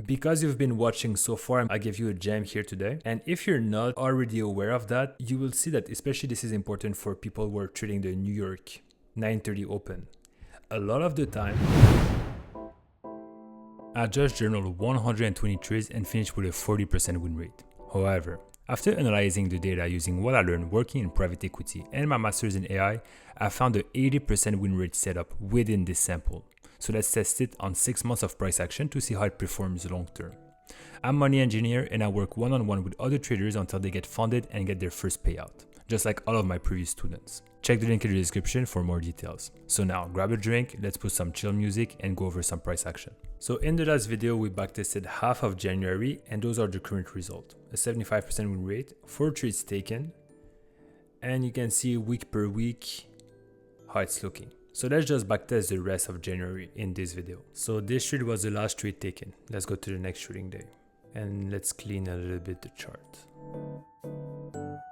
because you've been watching so far, I give you a gem here today. And if you're not already aware of that, you will see that especially this is important for people who are trading the New York 930 open. A lot of the time, I just journaled 120 trades and finished with a 40% win rate. However, after analyzing the data using what I learned working in private equity and my master's in AI, I found an 80% win rate setup within this sample. So let's test it on 6 months of price action to see how it performs long term. I'm a money engineer and I work one-on-one with other traders until they get funded and get their first payout, just like all of my previous students. Check the link in the description for more details. So now grab a drink, let's put some chill music and go over some price action. So in the last video, we backtested half of January and those are the current results. A 75% win rate, 4 trades taken, and you can see week per week how it's looking. So let's just backtest the rest of January in this video. So this trade was the last trade taken. Let's go to the next trading day and let's clean a little bit the chart.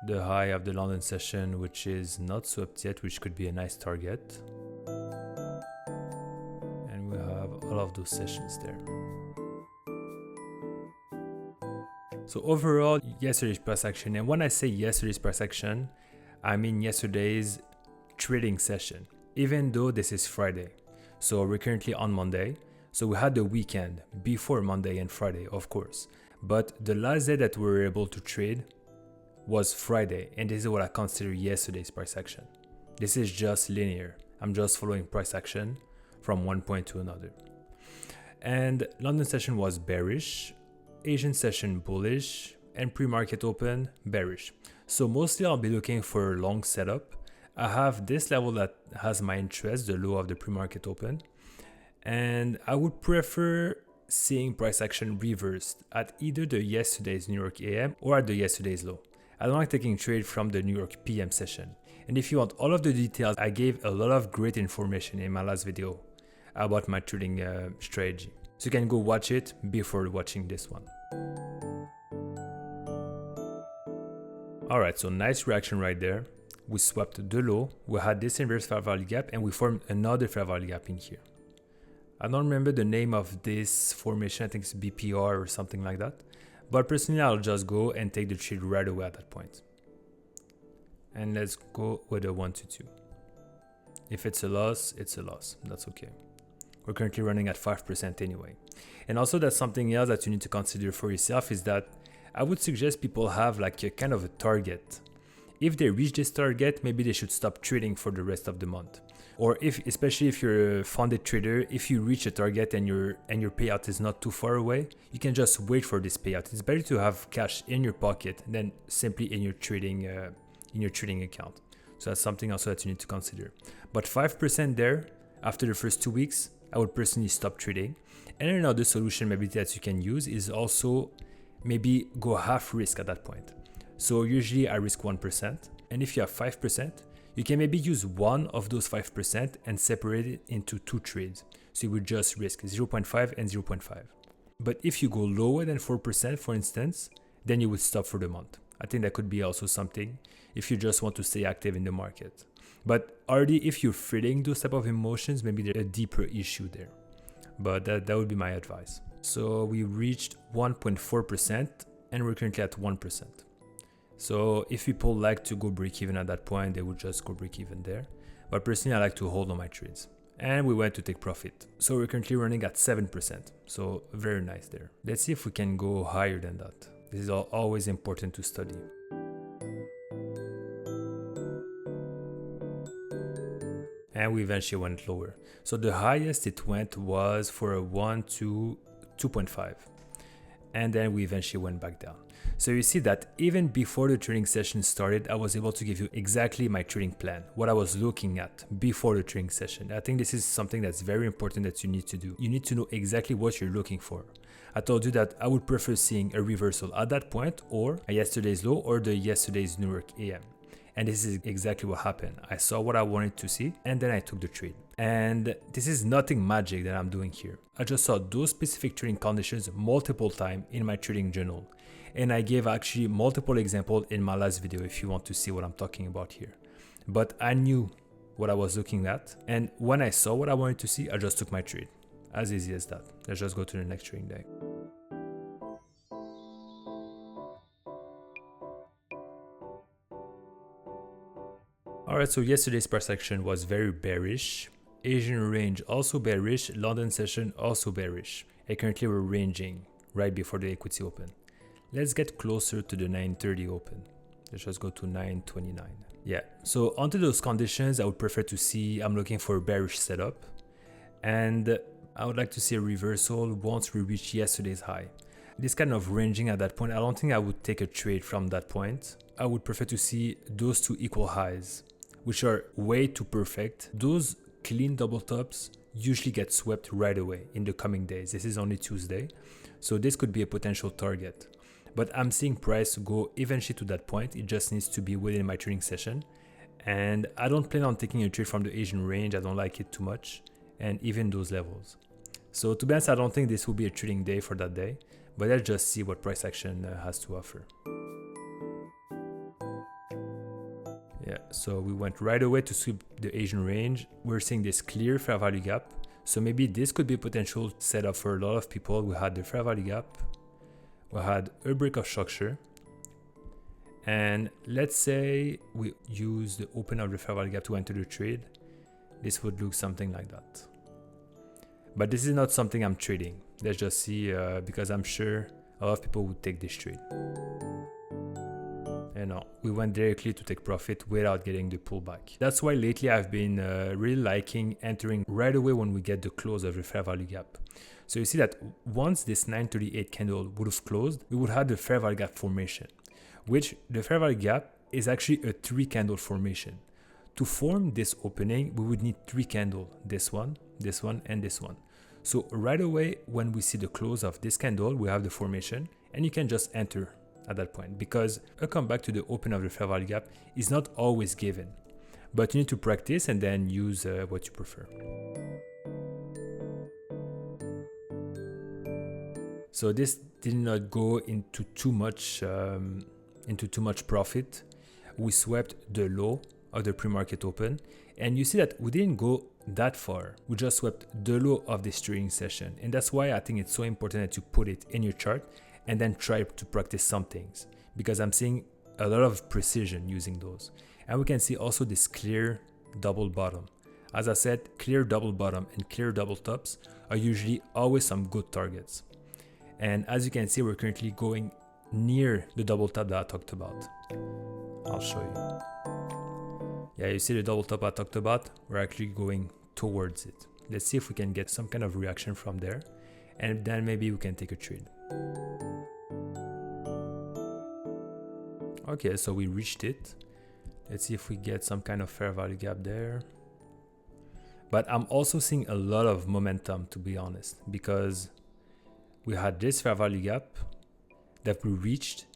The high of the London session, which is not swept yet, which could be a nice target. And we have all of those sessions there. So overall, yesterday's price action, and when I say yesterday's price action, I mean yesterday's trading session, even though this is Friday. So we're currently on Monday. So we had the weekend before Monday and Friday, of course. But the last day that we were able to trade was Friday, and this is what I consider yesterday's price action. This is just linear. I'm just following price action from one point to another. And London session was bearish, Asian session bullish, and pre-market open bearish. So mostly I'll be looking for a long setup. I have this level that has my interest, the low of the pre-market open, and I would prefer seeing price action reversed at either the yesterday's New York AM or at the yesterday's low. I don't like taking trade from the New York PM session. And if you want all of the details, I gave a lot of great information in my last video about my trading strategy. So you can go watch it before watching this one. Alright, so nice reaction right there. We swept the low, we had this inverse fair value gap, and we formed another fair value gap in here. I don't remember the name of this formation, I think it's BPR or something like that. But personally, I'll just go and take the trade right away at that point. And let's go with a 1 to 2. If it's a loss, it's a loss. That's okay. We're currently running at 5% anyway. And also that's something else that you need to consider for yourself is that I would suggest people have like a kind of a target. If they reach this target, maybe they should stop trading for the rest of the month. Or especially if you're a funded trader, if you reach a target and your payout is not too far away, you can just wait for this payout. It's better to have cash in your pocket than simply in your trading account. So that's something also that you need to consider. But 5% there after the first 2 weeks, I would personally stop trading. And another solution maybe that you can use is also maybe go half risk at that point. So usually I risk 1, and if you have 5%, you can maybe use one of those 5% and separate it into 2 trades. So you would just risk 0.5 and 0.5. But if you go lower than 4%, for instance, then you would stop for the month. I think that could be also something if you just want to stay active in the market. But already if you're feeling those type of emotions, maybe there's a deeper issue there. But that would be my advice. So we reached 1.4% and we're currently at 1%. So if people like to go break even at that point, they would just go break even there. But personally, I like to hold on my trades. And we went to take profit. So we're currently running at 7%. So very nice there. Let's see if we can go higher than that. This is always important to study. And we eventually went lower. So the highest it went was for a 1 to 2.5. And then we eventually went back down. So you see that even before the trading session started, I was able to give you exactly my trading plan, what I was looking at before the trading session. I think this is something that's very important that you need to do. You need to know exactly what you're looking for. I told you that I would prefer seeing a reversal at that point or a yesterday's low or the yesterday's New York AM. And this is exactly what happened. I saw what I wanted to see and then I took the trade. And this is nothing magic that I'm doing here. I just saw those specific trading conditions multiple times in my trading journal. And I gave actually multiple examples in my last video if you want to see what I'm talking about here. But I knew what I was looking at. And when I saw what I wanted to see, I just took my trade. As easy as that. Let's just go to the next trading day. All right, so yesterday's price action was very bearish. Asian range also bearish, London session also bearish. And currently we're ranging right before the equity open. Let's get closer to the 930 open. Let's just go to 929. Yeah, so onto those conditions, I would prefer to see, I'm looking for a bearish setup. And I would like to see a reversal once we reach yesterday's high. This kind of ranging at that point, I don't think I would take a trade from that point. I would prefer to see those two equal highs, which are way too perfect. Those clean double tops usually get swept right away in the coming days. This is only Tuesday, so this could be a potential target. But I'm seeing price go eventually to that point. It just needs to be within my trading session. And I don't plan on taking a trade from the Asian range. I don't like it too much. And even those levels. So to be honest, I don't think this will be a trading day for that day. But let's just see what price action has to offer. Yeah, so we went right away to sweep the Asian range. We're seeing this clear fair value gap. So maybe this could be a potential setup for a lot of people. We had the fair value gap. We had a break of structure. And let's say we use the open of the fair value gap to enter the trade. This would look something like that. But this is not something I'm trading. Let's just see, because I'm sure a lot of people would take this trade. And no, we went directly to take profit without getting the pullback. That's why lately I've been really liking entering right away when we get the close of the fair value gap. So you see that once this 938 candle would have closed, we would have the fair value gap formation, which the fair value gap is actually a 3 candle formation. To form this opening, we would need 3 candles, this one, and this one. So right away, when we see the close of this candle, we have the formation, and you can just enter at that point, because a comeback to the open of the fair value gap is not always given. But you need to practice and then use what you prefer. So this did not go into too much profit. We swept the low of the pre-market open, and you see that we didn't go that far. We just swept the low of this trading session, and that's why I think it's so important that you put it in your chart and then try to practice some things, because I'm seeing a lot of precision using those. And we can see also this clear double bottom. As I said, clear double bottom and clear double tops are usually always some good targets. And as you can see, we're currently going near the double top that I talked about. I'll show you. Yeah, you see the double top I talked about? We're actually going towards it. Let's see if we can get some kind of reaction from there, and then maybe we can take a trade. Okay, so we reached it. Let's see if we get some kind of fair value gap there. But I'm also seeing a lot of momentum, to be honest, because we had this fair value gap that we reached,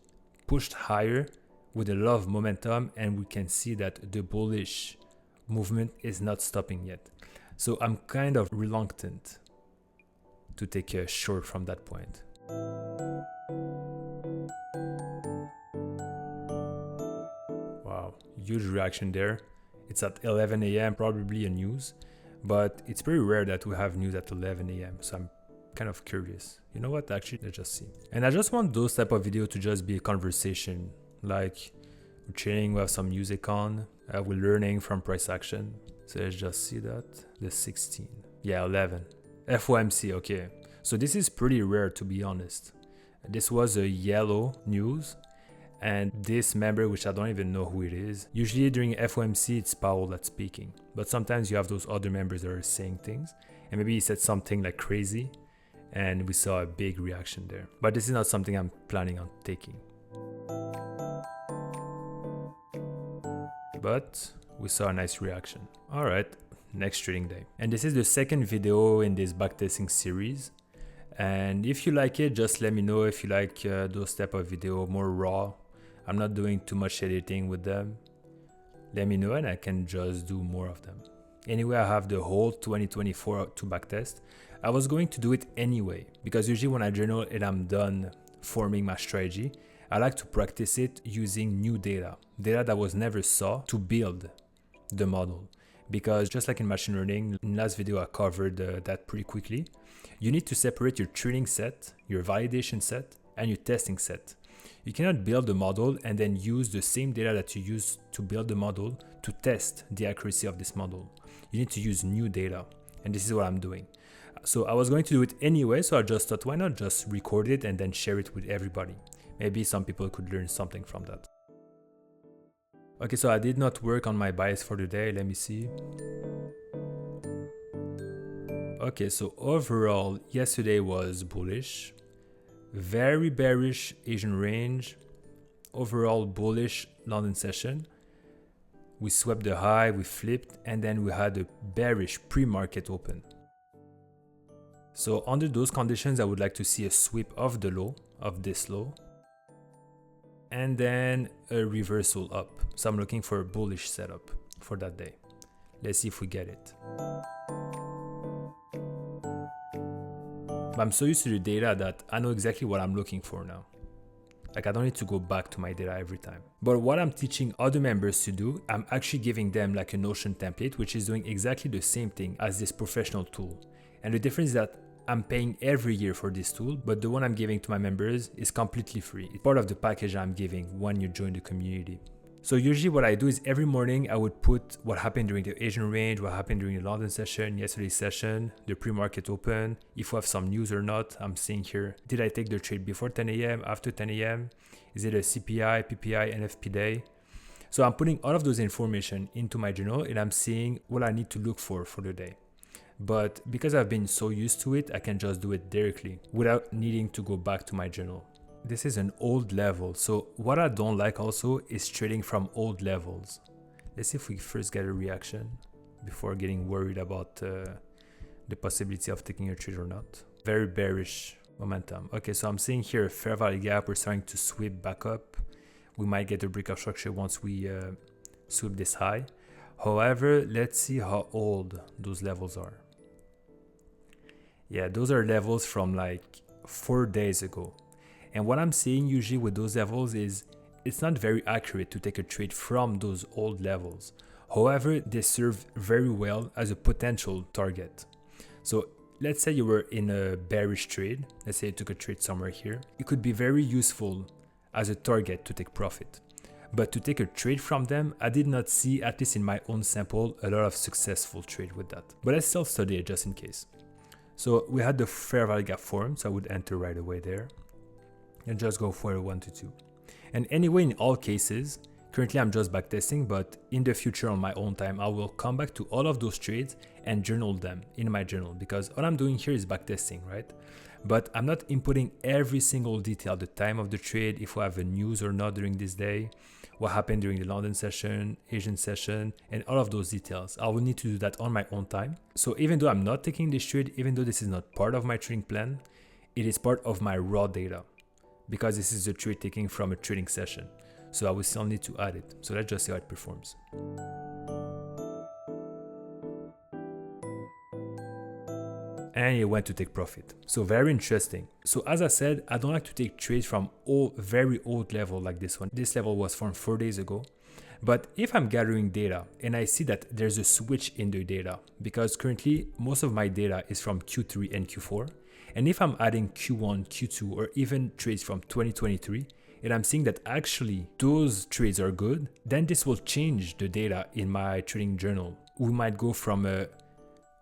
pushed higher with a lot of momentum, and we can see that the bullish movement is not stopping yet. So I'm kind of reluctant to take a short from that point. Wow, huge reaction there. It's at 11 a.m., probably a news, but it's very rare that we have news at 11 a.m. So I'm kind of curious. You know what? Actually, let's just see. And I just want those type of videos to just be a conversation. Like, we're chilling, we have some music on, we're learning from price action. So let's just see that. The 16. Yeah, 11. FOMC, okay. So this is pretty rare, to be honest. This was a yellow news, and this member, which I don't even know who it is. Usually during FOMC, it's Powell that's speaking. But sometimes you have those other members that are saying things. And maybe he said something like crazy, and we saw a big reaction there. But this is not something I'm planning on taking. But we saw a nice reaction. All right, next trading day. And this is the second video in this backtesting series. And if you like it, just let me know if you like those type of video, more raw. I'm not doing too much editing with them. Let me know and I can just do more of them. Anyway, I have the whole 2024 to backtest. I was going to do it anyway, because usually when I journal and I'm done forming my strategy, I like to practice it using new data that was never saw to build the model. Because just like in machine learning, in last video I covered that pretty quickly. You need to separate your training set, your validation set, and your testing set. You cannot build a model and then use the same data that you used to build the model to test the accuracy of this model. You need to use new data, and this is what I'm doing. So I was going to do it anyway, so I just thought, why not just record it and then share it with everybody? Maybe some people could learn something from that. Okay, so I did not work on my bias for today. Let me see. Okay, so overall, yesterday was bullish. Very bearish Asian range. Overall bullish London session. We swept the high, we flipped, and then we had a bearish pre-market open. So under those conditions, I would like to see a sweep of the low, of this low, and then a reversal up. So I'm looking for a bullish setup for that day. Let's see if we get it. But I'm so used to the data that I know exactly what I'm looking for now. Like I don't need to go back to my data every time. But what I'm teaching other members to do, I'm actually giving them like a Notion template, which is doing exactly the same thing as this professional tool. And the difference is that I'm paying every year for this tool, but the one I'm giving to my members is completely free. It's part of the package I'm giving when you join the community. So usually what I do is every morning I would put what happened during the Asian range, what happened during the London session, yesterday's session, the pre-market open, if we have some news or not. I'm seeing here, did I take the trade before 10 a.m., after 10 a.m.? Is it a CPI, PPI, NFP day? So I'm putting all of those information into my journal and I'm seeing what I need to look for the day. But because I've been so used to it, I can just do it directly without needing to go back to my journal. This is an old level. So what I don't like also is trading from old levels. Let's see if we first get a reaction before getting worried about the possibility of taking a trade or not. Very bearish momentum. Okay, so I'm seeing here a fair value gap. We're starting to sweep back up. We might get a breakout structure once we sweep this high. However, let's see how old those levels are. Yeah, those are levels from like 4 days ago. And what I'm seeing usually with those levels is it's not very accurate to take a trade from those old levels. However, they serve very well as a potential target. So let's say you were in a bearish trade. Let's say you took a trade somewhere here. It could be very useful as a target to take profit. But to take a trade from them, I did not see, at least in my own sample, a lot of successful trade with that. But let's still study it just in case. So we had the fair value gap formed, so I would enter right away there and just go for a 1 to 2. And anyway, in all cases, currently I'm just backtesting, but in the future on my own time, I will come back to all of those trades and journal them in my journal, because all I'm doing here is backtesting, right? But I'm not inputting every single detail, the time of the trade, if we have a news or not during this day, what happened during the London session, Asian session, and all of those details. I will need to do that on my own time. So even though I'm not taking this trade, even though this is not part of my trading plan, it is part of my raw data, because this is a trade taking from a trading session. So I will still need to add it. So let's just see how it performs. And it went to take profit. So very interesting. So as I said, I don't like to take trades from very old level like this one. This level was from 4 days ago. But if I'm gathering data and I see that there's a switch in the data, because currently most of my data is from Q3 and Q4. And if I'm adding Q1, Q2, or even trades from 2023, and I'm seeing that actually those trades are good, then this will change the data in my trading journal. We might go from a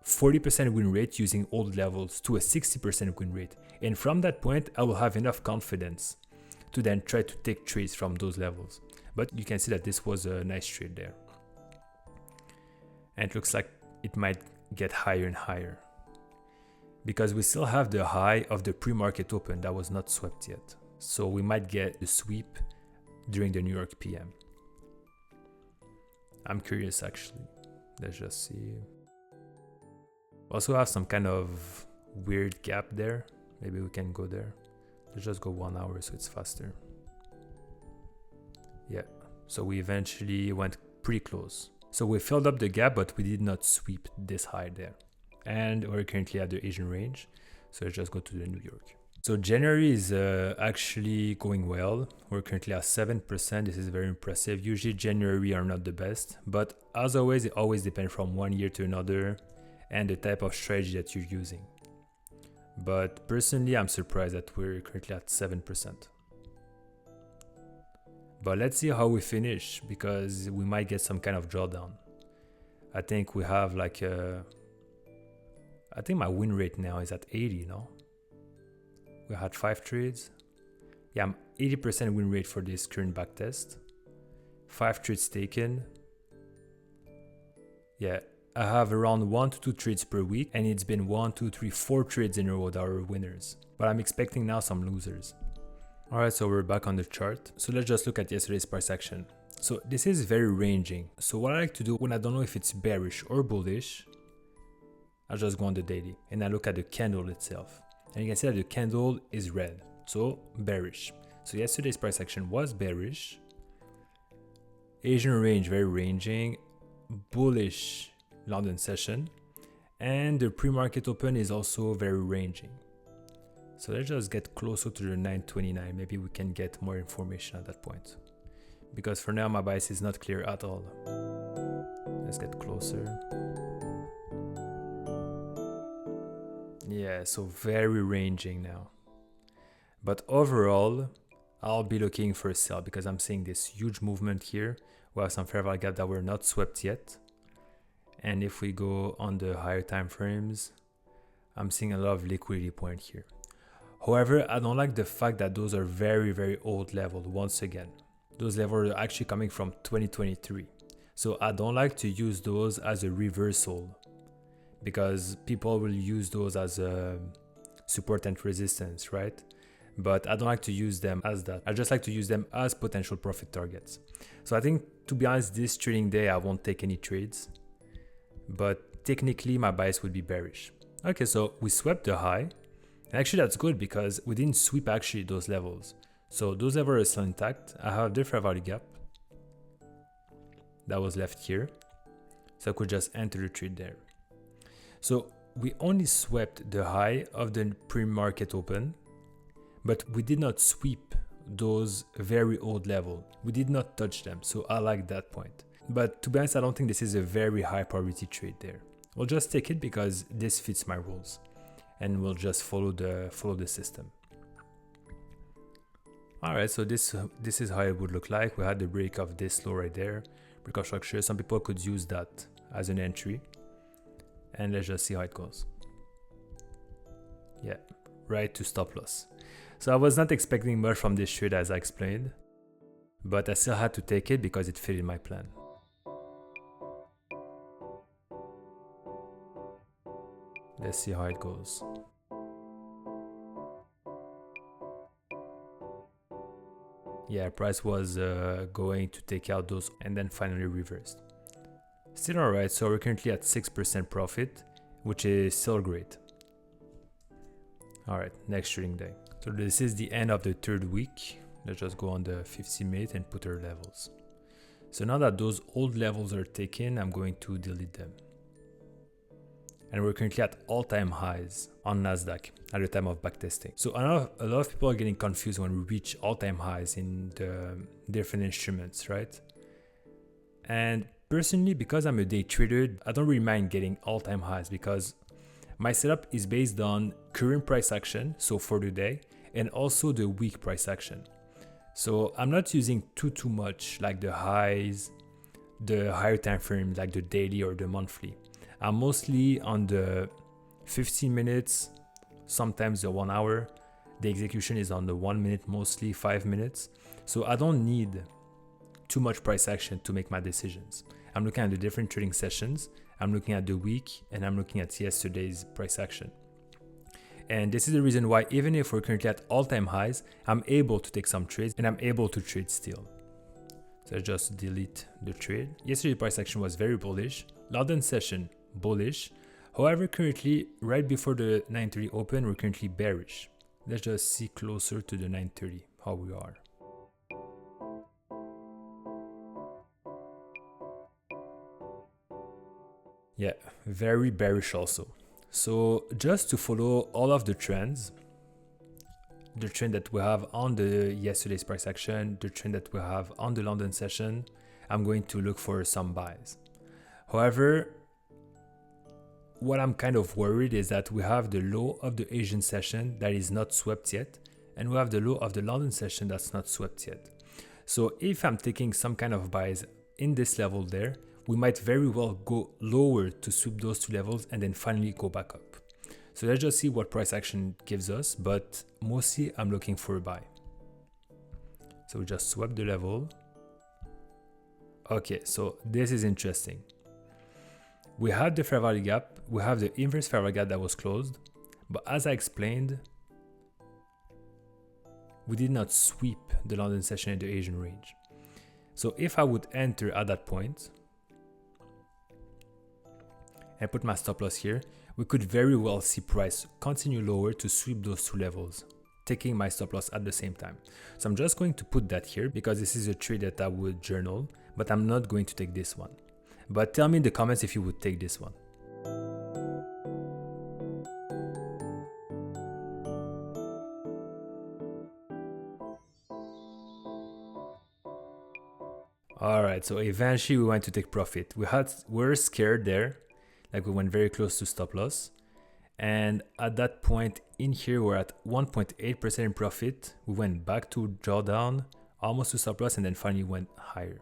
40% win rate using old levels to a 60% win rate. And from that point, I will have enough confidence to then try to take trades from those levels. But you can see that this was a nice trade there. And it looks like it might get higher and higher, because we still have the high of the pre-market open that was not swept yet. So we might get the sweep during the New York PM. I'm curious actually. Let's just see. Also have some kind of weird gap there. Maybe we can go there. Let's just go 1 hour so it's faster. Yeah, so we eventually went pretty close. So we filled up the gap, but we did not sweep this high there. And we're currently at the Asian range. So let's just go to the New York. So January is actually going well. We're currently at 7%. This is very impressive. Usually January are not the best, but as always, it always depends from one year to another and the type of strategy that you're using. But personally, I'm surprised that we're currently at 7%. But let's see how we finish, because we might get some kind of drawdown. I think we have like I think my win rate now is at 80, no? We had 5 trades. Yeah, I'm 80% win rate for this current backtest. 5 trades taken. Yeah, I have around 1 to 2 trades per week, and it's been 1, 2, 3, 4 trades in a row that are winners. But I'm expecting now some losers. Alright, so we're back on the chart. So let's just look at yesterday's price action. So this is very ranging. So what I like to do when I don't know if it's bearish or bullish, I just go on the daily and I look at the candle itself. And you can see that the candle is red, so bearish. So yesterday's price action was bearish. Asian range, very ranging. Bullish London session. And the pre-market open is also very ranging. So let's just get closer to the 929. Maybe we can get more information at that point. Because for now, my bias is not clear at all. Let's get closer. Yeah, so very ranging now. But overall, I'll be looking for a sell because I'm seeing this huge movement here. We have some fair value gap that were not swept yet. And if we go on the higher time frames, I'm seeing a lot of liquidity point here. However, I don't like the fact that those are very, very old levels once again. Those levels are actually coming from 2023. So I don't like to use those as a reversal because people will use those as a support and resistance, right? But I don't like to use them as that. I just like to use them as potential profit targets. So I think, to be honest, this trading day, I won't take any trades. But technically, my bias would be bearish. Okay, so we swept the high. Actually, that's good because we didn't sweep actually those levels. So those levels are still intact. I have the fair value gap that was left here. So I could just enter the trade there. So we only swept the high of the pre-market open, but we did not sweep those very old levels. We did not touch them. So I like that point. But to be honest, I don't think this is a very high priority trade there. We'll just take it because this fits my rules. And we'll just follow the system. Alright, so this is how it would look like. We had the break of this low right there. Breakout structure. Some people could use that as an entry. And let's just see how it goes. Yeah, right to stop loss. So I was not expecting much from this trade as I explained. But I still had to take it because it fit in my plan. Let's see how it goes. Yeah, price was going to take out those and then finally reversed. Still alright, so we're currently at 6% profit, which is still great. Alright, next trading day. So this is the end of the third week. Let's just go on the 50-minute and put our levels. So now that those old levels are taken, I'm going to delete them. And we're currently at all-time highs on Nasdaq at the time of backtesting. So I know a lot of people are getting confused when we reach all-time highs in the different instruments, right? And personally, because I'm a day trader, I don't really mind getting all-time highs because my setup is based on current price action, so for the day, and also the week price action. So I'm not using too much like the highs, the higher time frame, like the daily or the monthly. I'm mostly on the 15 minutes, sometimes the 1 hour. The execution is on the 1 minute, mostly 5 minutes. So I don't need too much price action to make my decisions. I'm looking at the different trading sessions. I'm looking at the week and I'm looking at yesterday's price action. And this is the reason why even if we're currently at all-time highs, I'm able to take some trades and I'm able to trade still. So I just delete the trade. Yesterday's price action was very bullish. London session, bullish. However, currently, right before the 930 open, we're currently bearish. Let's just see closer to the 930 how we are. Yeah, very bearish also. So just to follow all of the trends, the trend that we have on the yesterday's price action, the trend that we have on the London session, I'm going to look for some buys. However, what I'm kind of worried is that we have the low of the Asian session that is not swept yet, and we have the low of the London session that's not swept yet. So if I'm taking some kind of buys in this level there, we might very well go lower to sweep those two levels and then finally go back up. So let's just see what price action gives us, but mostly I'm looking for a buy. So we just swap the level. Okay, so this is interesting. We have the fair value gap, we have the inverse fair value gap that was closed, but as I explained, we did not sweep the London session in the Asian range. So if I would enter at that point and put my stop loss here, we could very well see price continue lower to sweep those two levels, taking my stop loss at the same time. So I'm just going to put that here because this is a trade that I would journal, but I'm not going to take this one. But tell me in the comments if you would take this one. All right, so eventually we went to take profit. We were scared there, like we went very close to stop loss. And at that point in here, we're at 1.8% in profit. We went back to drawdown, almost to stop loss, and then finally went higher.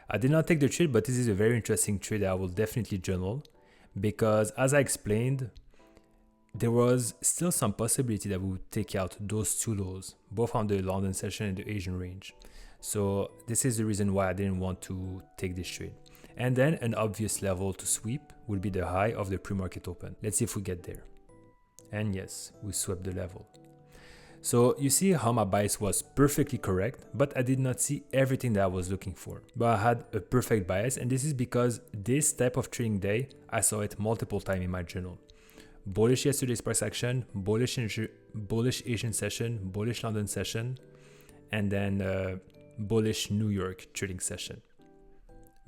I did not take the trade, but this is a very interesting trade that I will definitely journal because as I explained, there was still some possibility that we would take out those two lows, both on the London session and the Asian range. So this is the reason why I didn't want to take this trade. And then an obvious level to sweep will be the high of the pre-market open. Let's see if we get there. And yes, we swept the level. So you see how my bias was perfectly correct, but I did not see everything that I was looking for. But I had a perfect bias, and this is because this type of trading day, I saw it multiple times in my journal. Bullish yesterday's price action, bullish Asian session, bullish London session, and then bullish New York trading session.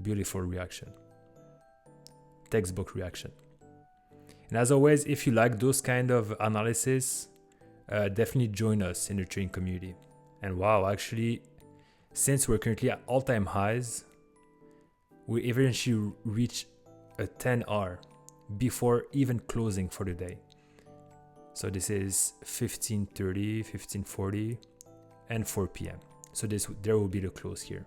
Beautiful reaction. Textbook reaction. And as always, if you like those kind of analysis, definitely join us in the trading community. And wow, actually, since we're currently at all-time highs, we eventually reach a 10R before even closing for the day. So this is 15:30, 15:40, and 4 p.m. So there will be the close here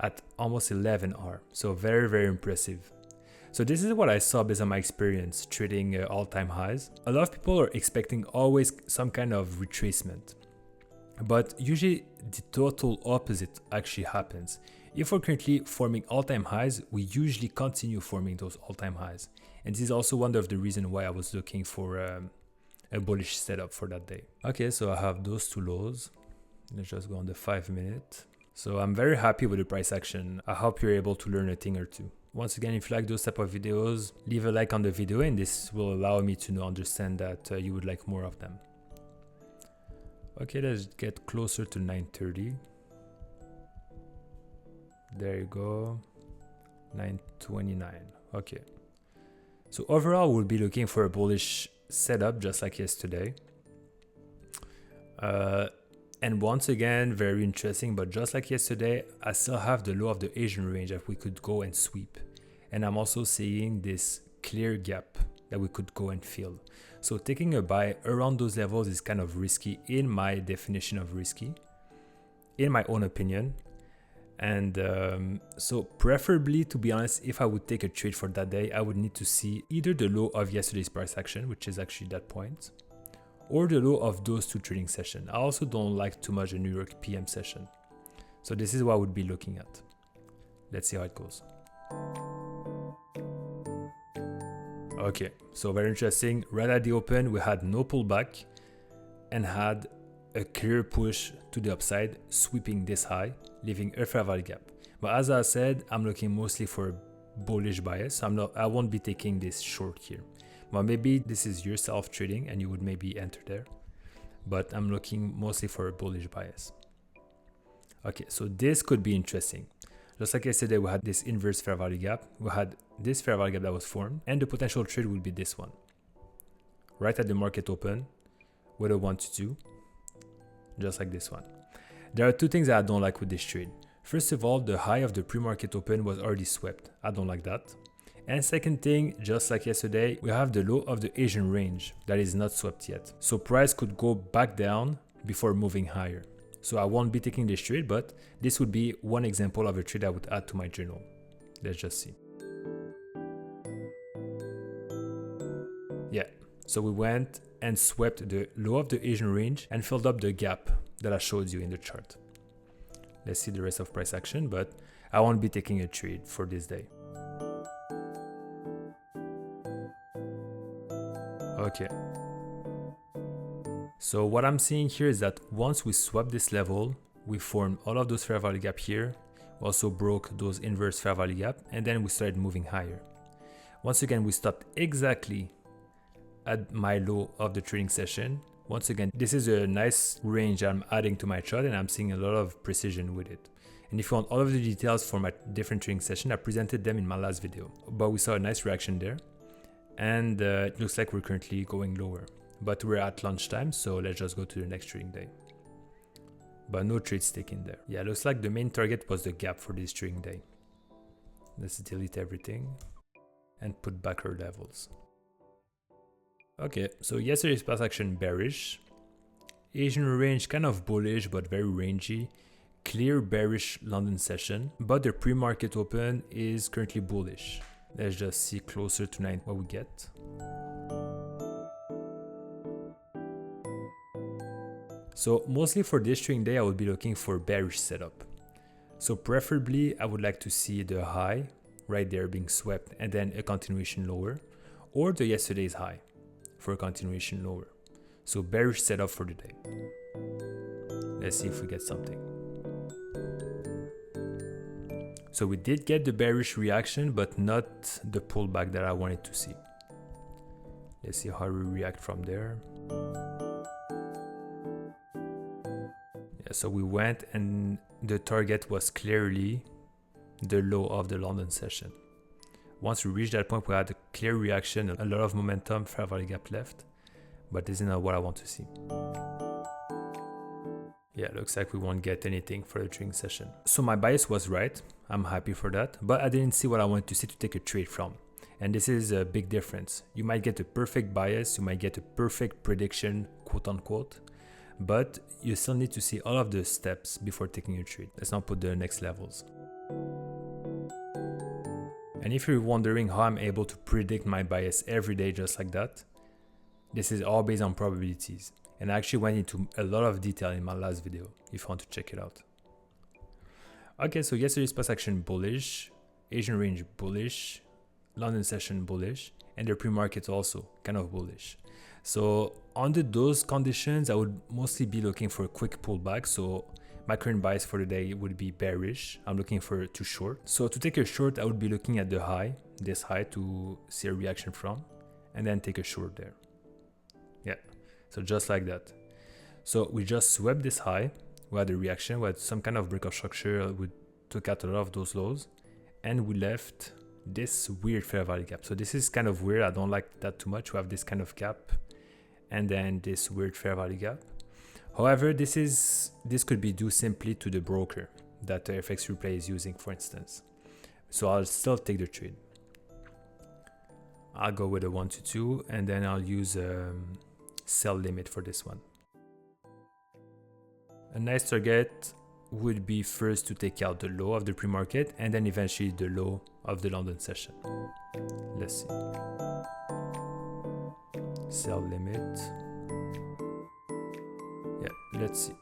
at almost 11R. So very, very impressive. So this is what I saw based on my experience trading all-time highs. A lot of people are expecting always some kind of retracement, but usually the total opposite actually happens. If we're currently forming all-time highs, we usually continue forming those all-time highs. And this is also one of the reasons why I was looking for a bullish setup for that day. Okay, so I have those two lows. Let's just go on the 5-minute. So I'm very happy with the price action. I hope you're able to learn a thing or two. Once again, if you like those type of videos, leave a like on the video and this will allow me to understand that you would like more of them. Okay, let's get closer to 9:30. There you go, 9:29. Okay. So overall, we'll be looking for a bullish setup just like yesterday. And once again, very interesting, but just like yesterday, I still have the low of the Asian range that we could go and sweep. And I'm also seeing this clear gap that we could go and fill. So taking a buy around those levels is kind of risky in my definition of risky, in my own opinion. And so preferably, to be honest, if I would take a trade for that day, I would need to see either the low of yesterday's price action, which is actually that point, or the low of those two trading sessions. I also don't like too much the New York PM session. So this is what I would be looking at. Let's see how it goes. Okay, so very interesting. Right at the open, we had no pullback and had a clear push to the upside, sweeping this high, leaving a fair value gap. But as I said, I'm looking mostly for a bullish bias. I won't be taking this short here. Well, maybe this is your self trading and you would maybe enter there, but I'm looking mostly for a bullish bias. Okay, so this could be interesting. Just like yesterday, we had this inverse fair value gap. We had this fair value gap that was formed, and the potential trade will be this one. Right at the market open, with a 1 to 2, just like this one. There are two things that I don't like with this trade. First of all, the high of the pre-market open was already swept. I don't like that. And second thing, just like yesterday, we have the low of the Asian range that is not swept yet. So price could go back down before moving higher. So I won't be taking this trade, but this would be one example of a trade I would add to my journal. Let's just see. Yeah, so we went and swept the low of the Asian range and filled up the gap that I showed you in the chart. Let's see the rest of price action, but I won't be taking a trade for this day. Okay. So what I'm seeing here is that once we swap this level, we formed all of those fair value gap here. We also broke those inverse fair value gap, and then we started moving higher. Once again, we stopped exactly at my low of the trading session. Once again, this is a nice range I'm adding to my chart, and I'm seeing a lot of precision with it. And if you want all of the details for my different trading session, I presented them in my last video. But we saw a nice reaction there, and it looks like we're currently going lower. But we're at lunchtime, so let's just go to the next trading day. But no trades taken there. Yeah, looks like the main target was the gap for this trading day. Let's delete everything and put back our levels. Okay, so yesterday's price action bearish. Asian range kind of bullish but very rangy. Clear bearish London session, but the pre-market open is currently bullish. Let's just see closer tonight what we get. So mostly for this trading day, I would be looking for bearish setup. So preferably, I would like to see the high right there being swept and then a continuation lower, or the yesterday's high for a continuation lower. So bearish setup for the day. Let's see if we get something. So we did get the bearish reaction, but not the pullback that I wanted to see. Let's see how we react from there. So we went and the target was clearly the low of the London session. Once we reached that point, we had a clear reaction, a lot of momentum, fair value gap left, but this is not what I want to see. Yeah, looks like we won't get anything for the trading session. So my bias was right. I'm happy for that, but I didn't see what I wanted to see to take a trade from. And this is a big difference. You might get a perfect bias, you might get a perfect prediction, quote unquote, but you still need to see all of the steps before taking a trade. Let's now put the next levels. And if you're wondering how I'm able to predict my bias every day just like that, this is all based on probabilities. And I actually went into a lot of detail in my last video if you want to check it out. Okay, so yesterday's price action bullish, Asian range bullish, London session bullish, and the pre-market also kind of bullish. So under those conditions, I would mostly be looking for a quick pullback. So my current bias for the day would be bearish. I'm looking for to short. So to take a short, I would be looking at the high, this high to see a reaction from, and then take a short there. Yeah, so just like that. So we just swept this high. We had a reaction, we had some kind of break of structure. We took out a lot of those lows, and we left this weird fair value gap. So this is kind of weird. I don't like that too much. We have this kind of gap and then this weird fair value gap. However, this could be due simply to the broker that the FxReplay is using, for instance. So I'll still take the trade. I'll go with a 1 to 2 and then I'll use a sell limit for this one. A nice target would be first to take out the low of the pre-market and then eventually the low of the London session. Let's see. Sell limit. Yeah, let's see.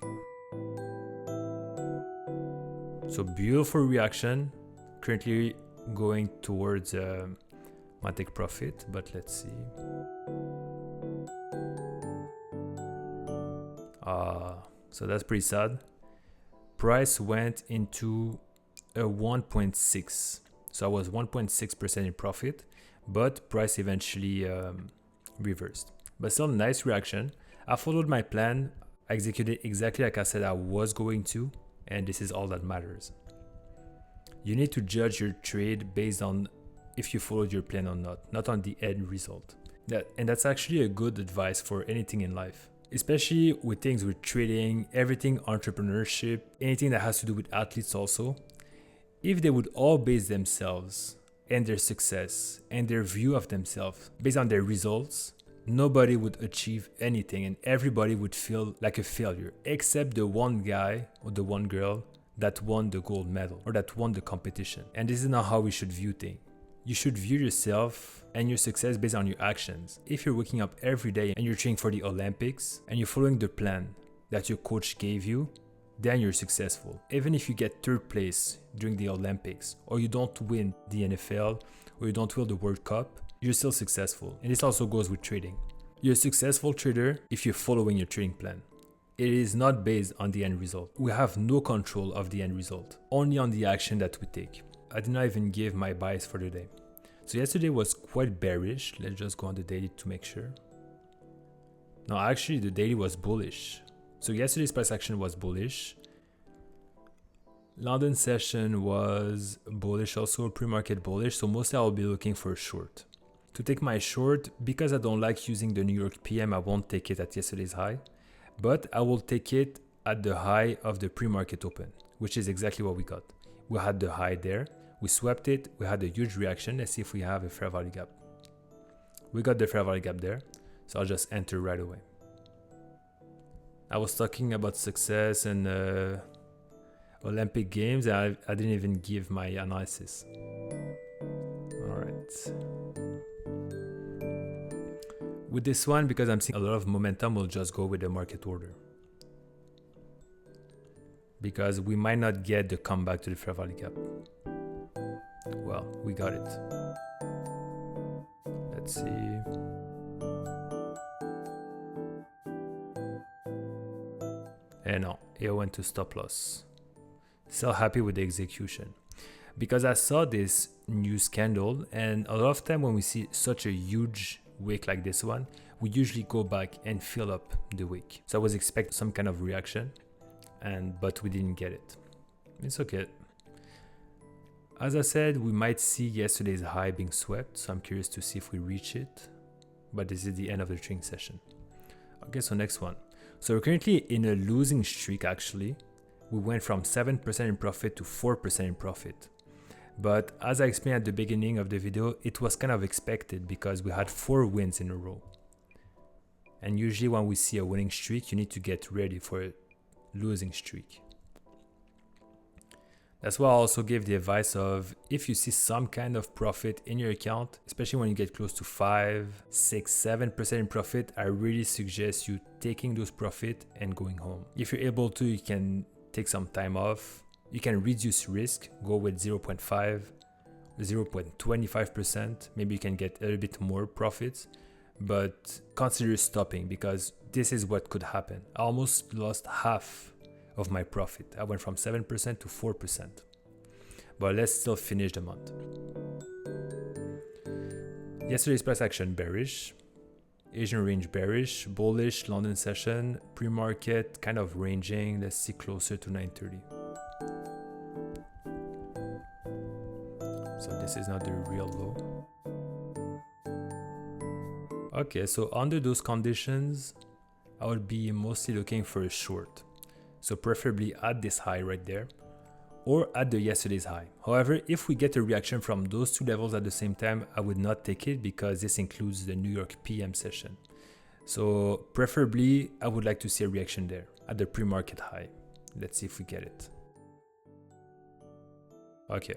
So beautiful reaction. Currently going towards my take profit, but let's see. So that's pretty sad. Price went into a 1.6. So I was 1.6% in profit, but price eventually reversed. But still nice reaction. I followed my plan. I executed exactly like I said I was going to, and this is all that matters. You need to judge your trade based on if you followed your plan or not on the end result. And that's actually a good advice for anything in life. Especially with things with trading, everything entrepreneurship, anything that has to do with athletes also. If they would all base themselves and their success and their view of themselves based on their results, nobody would achieve anything and everybody would feel like a failure, except the one guy or the one girl that won the gold medal or that won the competition. And this is not how we should view things. You should view yourself and your success based on your actions. If you're waking up every day and you're training for the Olympics and you're following the plan that your coach gave you, then you're successful. Even if you get third place during the Olympics, or you don't win the NFL, or you don't win the World Cup, you're still successful. And this also goes with trading. You're a successful trader if you're following your trading plan. It is not based on the end result. We have no control of the end result, only on the action that we take. I did not even give my bias for the day. So yesterday was quite bearish. Let's just go on the daily to make sure. No, actually the daily was bullish. So yesterday's price action was bullish. London session was bullish also, pre-market bullish. So mostly I'll be looking for a short. To take my short, because I don't like using the New York PM, I won't take it at yesterday's high. But I will take it at the high of the pre-market open, which is exactly what we got. We had the high there. We swept it. We had a huge reaction. Let's see if we have a fair value gap. We got the fair value gap there. So I'll just enter right away. I was talking about success and Olympic Games. I didn't even give my analysis. All right. With this one, because I'm seeing a lot of momentum, we'll just go with the market order. Because we might not get the comeback to the fair value gap. Well, we got it. Let's see. And no, it went to stop loss. Still happy with the execution. Because I saw this news candle, and a lot of time when we see such a huge wick like this one, we usually go back and fill up the wick. So I was expecting some kind of reaction, but we didn't get it. It's okay. As I said, we might see yesterday's high being swept, so I'm curious to see if we reach it. But this is the end of the trading session. Okay, so next one. So we're currently in a losing streak actually. We went from 7% in profit to 4% in profit. But as I explained at the beginning of the video, it was kind of expected because we had 4 wins in a row. And usually when we see a winning streak, you need to get ready for a losing streak. That's why I also gave the advice of if you see some kind of profit in your account, especially when you get close to 5, 6, 7% in profit, I really suggest you taking those profit and going home. If you're able to, you can take some time off. You can reduce risk, go with 0.5, 0.25%. Maybe you can get a little bit more profits, but consider stopping because this is what could happen. I almost lost half of my profit. I went from 7% to 4%. But let's still finish the month. Yesterday's price action bearish. Asian range bearish, bullish, London session, pre-market kind of ranging. Let's see closer to 930. So this is not the real low. Okay, so under those conditions, I would be mostly looking for a short. So preferably at this high right there or at the yesterday's high. However, if we get a reaction from those two levels at the same time, I would not take it because this includes the New York PM session. So preferably, I would like to see a reaction there at the pre-market high. Let's see if we get it. Okay.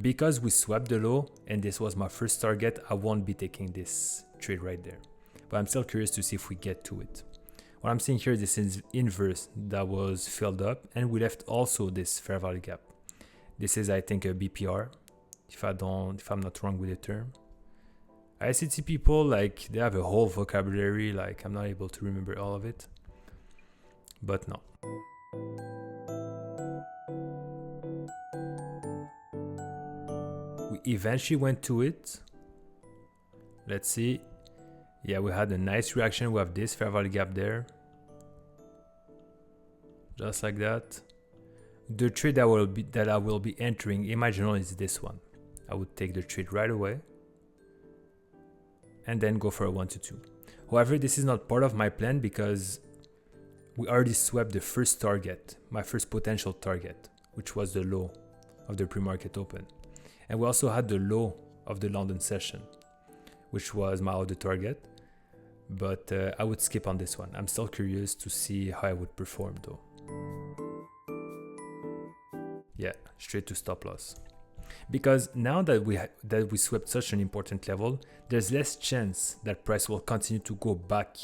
Because we swapped the low and this was my first target, I won't be taking this trade right there. But I'm still curious to see if we get to it. What I'm seeing here, this is inverse that was filled up and we left also this fair value gap. This is, I think, a BPR, if I'm not wrong with the term. I see people like they have a whole vocabulary, like I'm not able to remember all of it, but no. We eventually went to it. Let's see. Yeah, we had a nice reaction. We have this fair value gap there. Just like that. The trade that I will be entering in my journal is this one. I would take the trade right away and then go for a 1 to 2. However, this is not part of my plan because we already swept the first target, my first potential target, which was the low of the pre-market open. And we also had the low of the London session, which was my other target. but I would skip on this one. I'm still curious to see how I would perform though. Yeah, straight to stop loss. Because now that we swept such an important level, there's less chance that price will continue to go back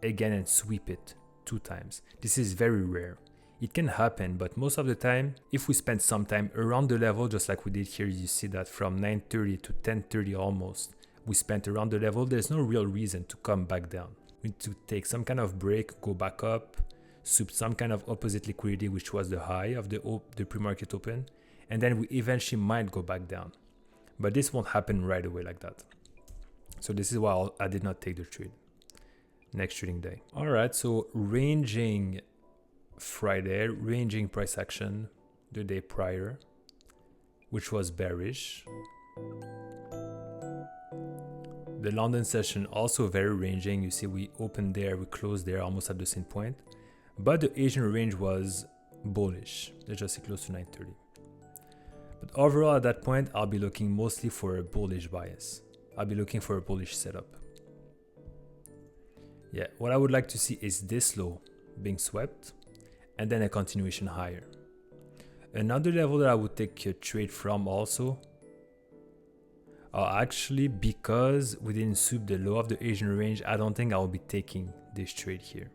again and sweep it 2 times. This is very rare. It can happen, but most of the time, if we spend some time around the level, just like we did here, you see that from 9:30 to 10:30 almost, we spent around the level, there's no real reason to come back down. We need to take some kind of break, go back up, sweep some kind of opposite liquidity, which was the high of the pre-market open, and then we eventually might go back down. But this won't happen right away like that. So this is why I did not take the trade. Next trading day. All right, so ranging Friday, ranging price action the day prior, which was bearish. The London session also very ranging. You see we opened there, we closed there almost at the same point. But the Asian range was bullish. Let's just say close to 9:30. But overall at that point, I'll be looking mostly for a bullish bias. I'll be looking for a bullish setup. Yeah, what I would like to see is this low being swept and then a continuation higher. Another level that I would take a trade from also, actually because we didn't sweep the low of the Asian range, I don't think I'll be taking this trade here.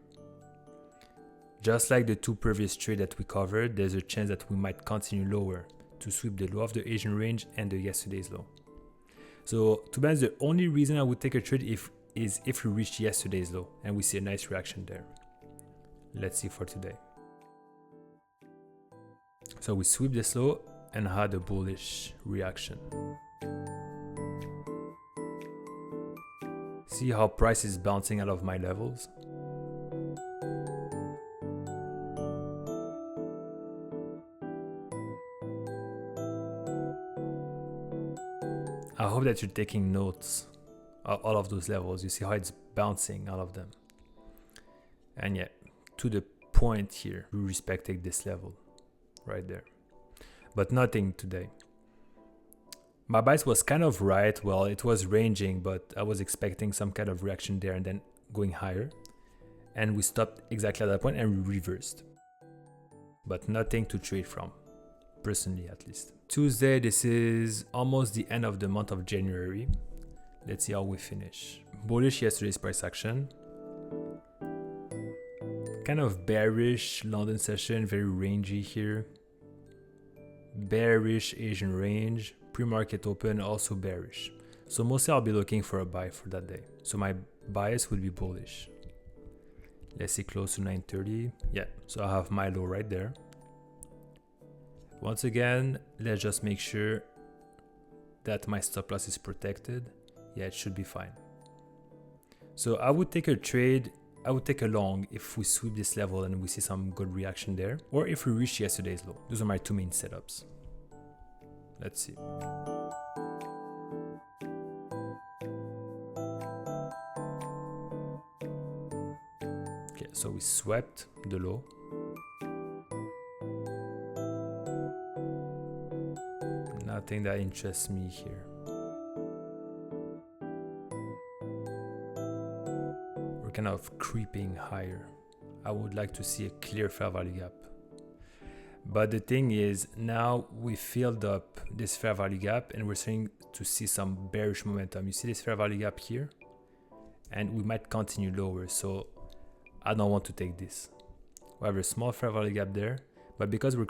Just like the 2 previous trades that we covered, there's a chance that we might continue lower to sweep the low of the Asian range and the yesterday's low. So to be honest, the only reason I would take a trade is if we reach yesterday's low and we see a nice reaction there. Let's see for today. So we sweep this low and had a bullish reaction. See how price is bouncing out of my levels? I hope that you're taking notes of all of those levels. You see how it's bouncing out of them. And yeah, to the point here, we respected this level right there. But nothing today. My bias was kind of right. Well, it was ranging, but I was expecting some kind of reaction there and then going higher. And we stopped exactly at that point and we reversed. But nothing to trade from, personally at least. Tuesday, this is almost the end of the month of January. Let's see how we finish. Bullish yesterday's price action. Kind of bearish London session, very rangy here. Bearish Asian range. Pre-market open, also bearish. So mostly I'll be looking for a buy for that day. So my bias would be bullish. Let's see, close to 9:30. Yeah, so I have my low right there. Once again, let's just make sure that my stop loss is protected. Yeah, it should be fine. So I would take a trade, I would take a long if we sweep this level and we see some good reaction there, or if we reach yesterday's low. Those are my 2 main setups. Let's see. Okay, so we swept the low. Nothing that interests me here. We're kind of creeping higher. I would like to see a clear fair value gap. But the thing is, now we filled up this fair value gap and we're starting to see some bearish momentum. You see this fair value gap here? And we might continue lower. So I don't want to take this. We have a small fair value gap there, but because we're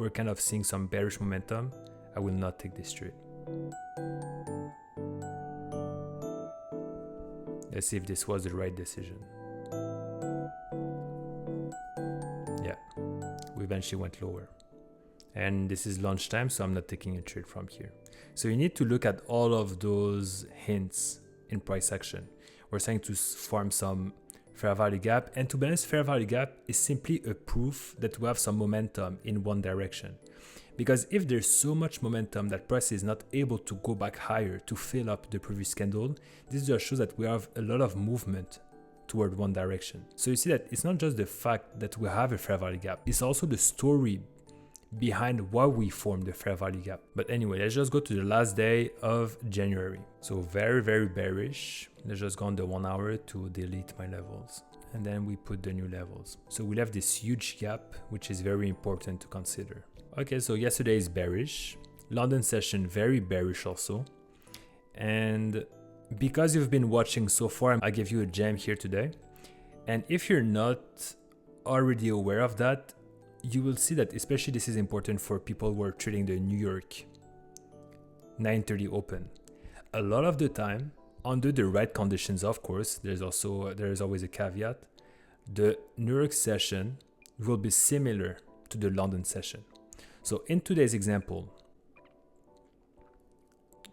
kind of seeing some bearish momentum, I will not take this trade. Let's see if this was the right decision. Yeah, we eventually went lower. And this is lunchtime, so I'm not taking a trade from here. So you need to look at all of those hints in price action. We're trying to form some fair value gap. And to be honest, fair value gap is simply a proof that we have some momentum in one direction. Because if there's so much momentum that price is not able to go back higher to fill up the previous candle, this just shows that we have a lot of movement toward one direction. So you see that it's not just the fact that we have a fair value gap, it's also the story behind why we formed the fair value gap. But anyway, let's just go to the last day of January. So very, very bearish. Let's just go on the 1 hour to delete my levels. And then we put the new levels. So we left this huge gap, which is very important to consider. Okay, so yesterday is bearish. London session, very bearish also. And because you've been watching so far, I give you a gem here today. And if you're not already aware of that, you will see that especially this is important for people who are trading the New York 930 open. A lot of the time, under the right conditions, of course, there is always a caveat, the New York session will be similar to the London session. So in today's example,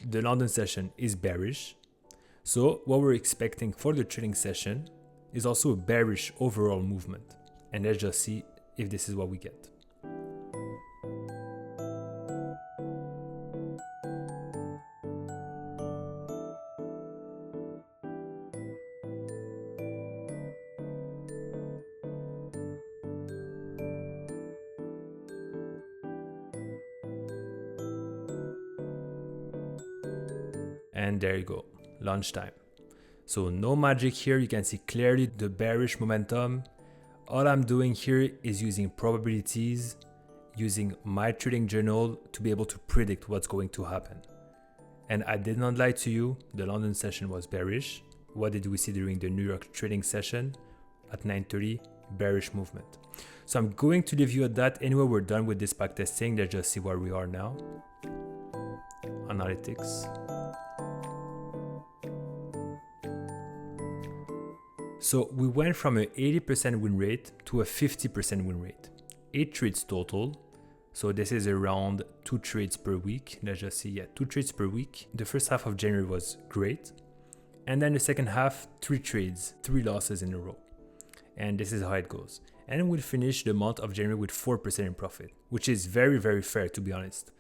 the London session is bearish. So what we're expecting for the trading session is also a bearish overall movement. And let's just see if this is what we get. And there you go, lunchtime. So no magic here, you can see clearly the bearish momentum. All I'm doing here is using probabilities, using my trading journal to be able to predict what's going to happen. And I did not lie to you, the London session was bearish. What did we see during the New York trading session? At 9:30, bearish movement. So I'm going to leave you at that. Anyway, we're done with this backtesting. Let's just see where we are now. Analytics. So we went from an 80% win rate to a 50% win rate. 8 trades total. So this is around 2 trades per week. Let's just see, 2 trades per week. The first half of January was great. And then the second half, 3 trades, 3 losses in a row. And this is how it goes. And we'll finish the month of January with 4% in profit, which is very, very fair, to be honest.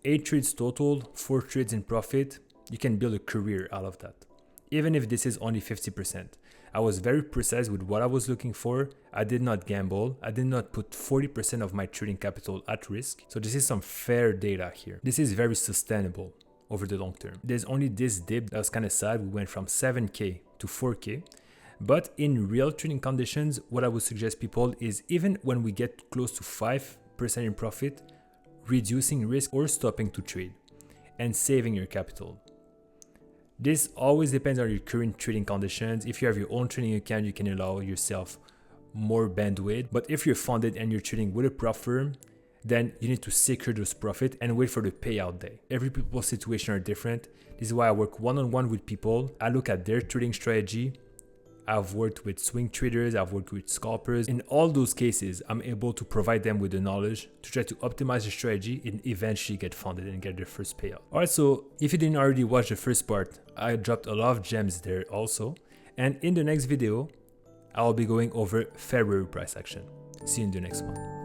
8 trades total, 4 trades in profit. You can build a career out of that. Even if this is only 50%. I was very precise with what I was looking for. I did not gamble. I did not put 40% of my trading capital at risk. So this is some fair data here. This is very sustainable over the long term. There's only this dip that was kind of sad. We went from 7K to 4K. But in real trading conditions, what I would suggest people is even when we get close to 5% in profit, reducing risk or stopping to trade and saving your capital. This always depends on your current trading conditions. If you have your own trading account, you can allow yourself more bandwidth. But if you're funded and you're trading with a prop firm, then you need to secure those profits and wait for the payout day. Every people's situation are different. This is why I work one-on-one with people. I look at their trading strategy. I've worked with swing traders, I've worked with scalpers. In all those cases, I'm able to provide them with the knowledge to try to optimize the strategy and eventually get funded and get their first payout. All right, so if you didn't already watch the first part, I dropped a lot of gems there also. And in the next video, I'll be going over February price action. See you in the next one.